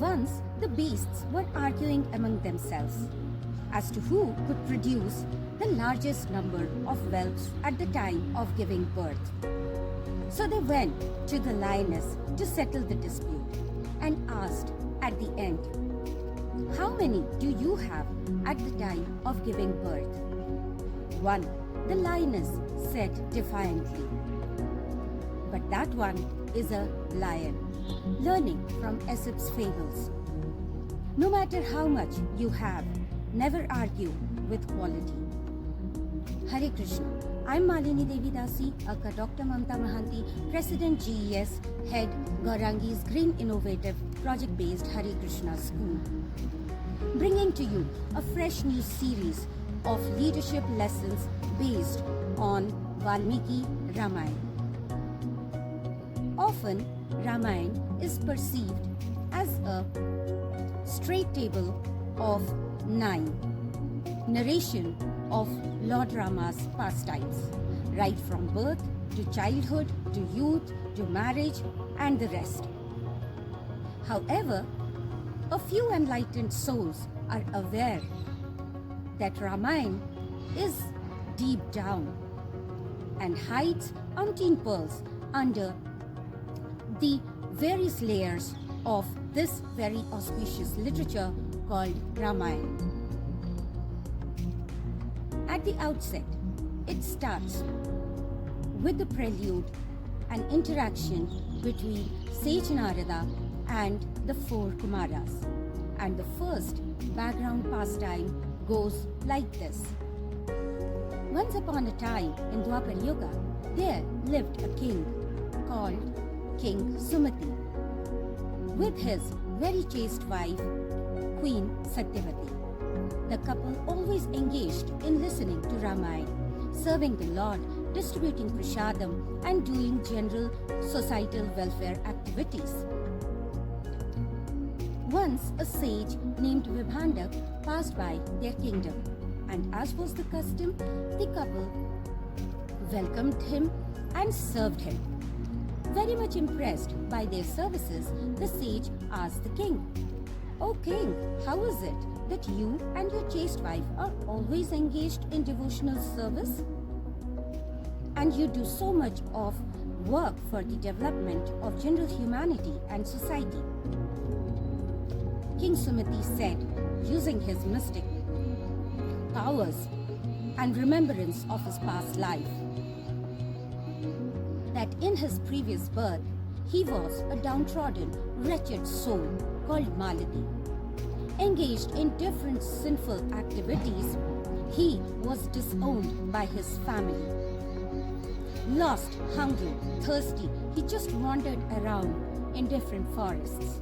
Once the beasts were arguing among themselves as to who could produce the largest number of whelps at the time of giving birth. So they went to the lioness to settle the dispute and asked at the end, "How many do you have at the time of giving birth?" "One," the lioness said defiantly. But that one is a lion, learning from Aesop's fables. No matter how much you have, never argue with quality. Hare Krishna. I'm Malini Devi Dasi, aka Dr. Mamta Mahanti, President GES, Head Gaurangi's Green Innovative Project-Based Hare Krishna School. Bringing to you a fresh new series of leadership lessons based on Valmiki Ramayana. Often, Ramayana is perceived as a straight table of 9, narration of Lord Rama's pastimes, right from birth to childhood to youth to marriage and the rest. However, a few enlightened souls are aware that Ramayana is deep down and hides umpteen pearls under the various layers of this very auspicious literature called Ramayana. At the outset, it starts with the prelude and interaction between Sage Narada and the 4 Kumaras. And the first background pastime goes like this. Once upon a time in Dwapar Yuga, there lived a king called King Sumati with his very chaste wife, Queen Satyavati. The couple always engaged in listening to Ramayana, serving the Lord, distributing prasadam, and doing general societal welfare activities. Once a sage named Vibhandak passed by their kingdom, and as was the custom, the couple welcomed him and served him. Very much impressed by their services, the sage asked the king, "O king, how is it that you and your chaste wife are always engaged in devotional service? And you do so much of work for the development of general humanity and society." King Sumati said, using his mystic powers and remembrance of his past life, that in his previous birth, he was a downtrodden, wretched soul called Malati. Engaged in different sinful activities, he was disowned by his family. Lost, hungry, thirsty, he just wandered around in different forests.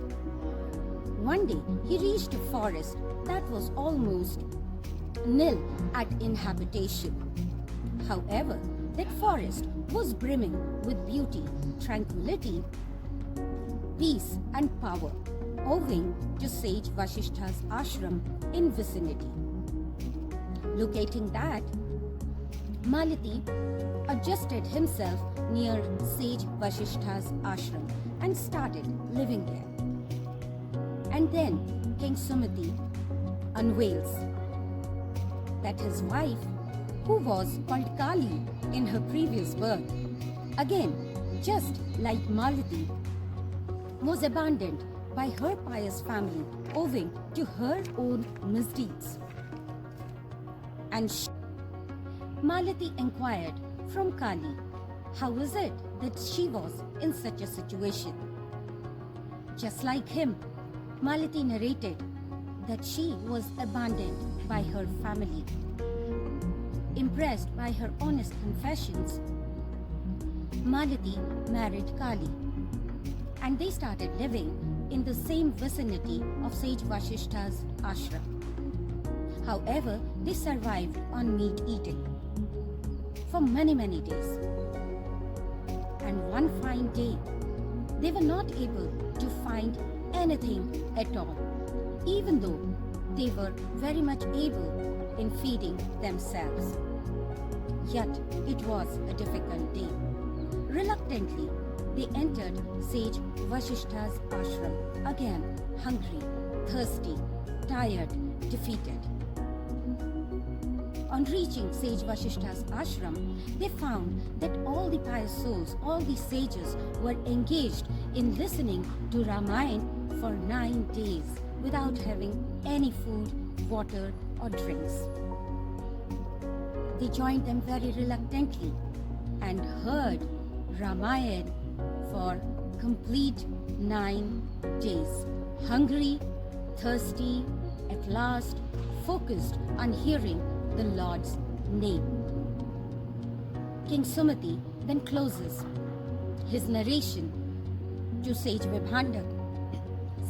One day, he reached a forest that was almost nil at inhabitation. However, that forest was brimming with beauty, tranquility, peace, and power, owing to sage Vasishtha's ashram in vicinity. Locating that, Malati adjusted himself near sage Vasishtha's ashram and started living there. And then King Sumati unveils that his wife, who was called Kali in her previous birth, again, just like Malati, was abandoned by her pious family owing to her own misdeeds. And Malati inquired from Kali, how is it that she was in such a situation? Just like him, Malati narrated that she was abandoned by her family. Impressed by her honest confessions, Malati married Kali, and they started living in the same vicinity of sage Vasishtha's ashram. However, they survived on meat eating for many days. And one fine day, they were not able to find anything at all, even though they were very much able in feeding themselves. Yet it was a difficult day. Reluctantly, they entered sage Vasishtha's ashram, again hungry, thirsty, tired, defeated. On reaching sage Vasishtha's ashram, they found that all the pious souls, all the sages were engaged in listening to Ramayana for 9 days without having any food, water or drinks. They joined them very reluctantly and heard Ramayana for complete 9 days. Hungry, thirsty, at last focused on hearing the Lord's name. King Sumati then closes his narration to sage Vibhandak,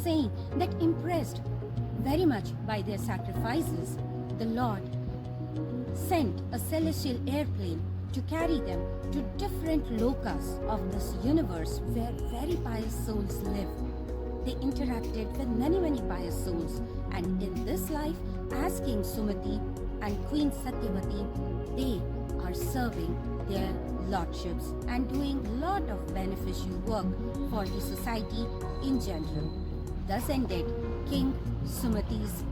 saying that impressed very much by their sacrifices, the Lord sent a celestial airplane to carry them to different lokas of this universe where very pious souls live. They interacted with many pious souls, and in this life, as King Sumati and Queen Satyavati, they are serving their lordships and doing lot of beneficial work for the society in general. Thus ended King Sumati's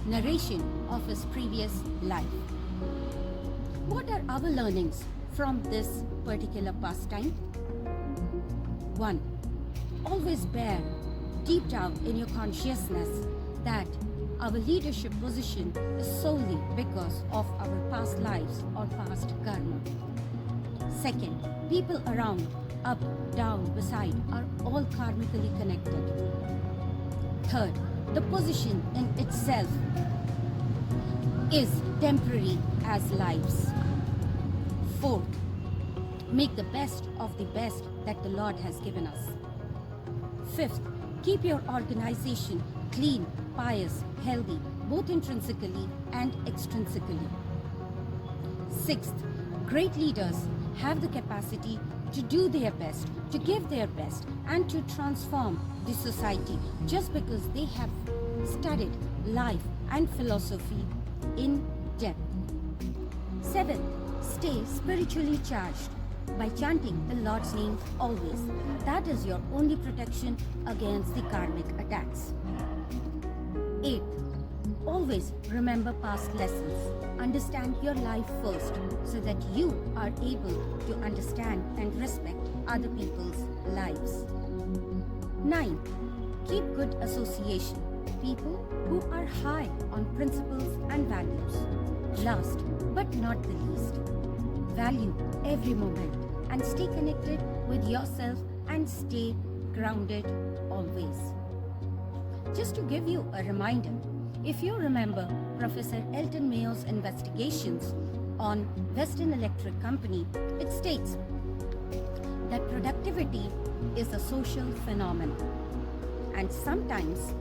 narration of his previous life. What are our learnings from this particular pastime? 1. Always bear deep down in your consciousness that our leadership position is solely because of our past lives or past karma. 2. People around, up, down, beside are all karmically connected. 3. The position in itself is temporary as lives. 4. Make the best of the best that the Lord has given us. 5. Keep your organization clean, pious, healthy, both intrinsically and extrinsically. 6. Great leaders have the capacity to do their best, to give their best, and to transform the society just because they have studied life and philosophy in depth. 7. Stay spiritually charged by chanting the Lord's name always. That is your only protection against the karmic attacks. 8. Always remember past lessons. Understand your life first so that you are able to understand and respect other people's lives. 9. Keep good association. People who are high on principles and values. Last but not the least, value every moment and stay connected with yourself and stay grounded always. Just to give you a reminder, if you remember Professor Elton Mayo's investigations on Western Electric Company, it states that productivity is a social phenomenon, and sometimes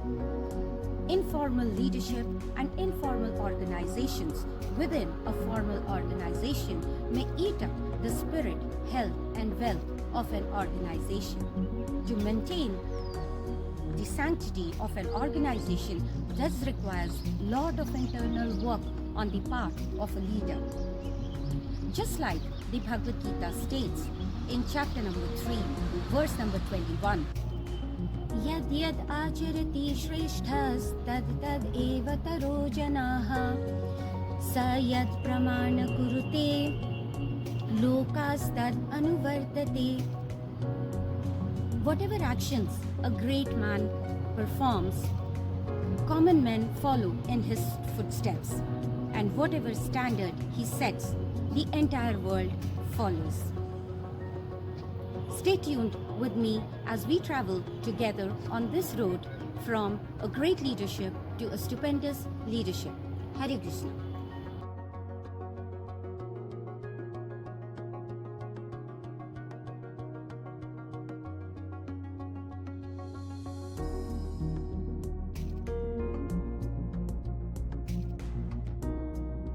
informal leadership and informal organizations within a formal organization may eat up the spirit, health and wealth of an organization. To maintain the sanctity of an organization thus requires a lot of internal work on the part of a leader. Just like the Bhagavad Gita states in chapter number 3, verse number 21, Yad yad acharati shreshthas tad tad eva taro janaha sa yad pramana kurute lokas tad anuvartate. Whatever actions a great man performs, common men follow in his footsteps, and whatever standard he sets, the entire world follows. Stay tuned with me as we travel together on this road from a great leadership to a stupendous leadership. Hare Krishna.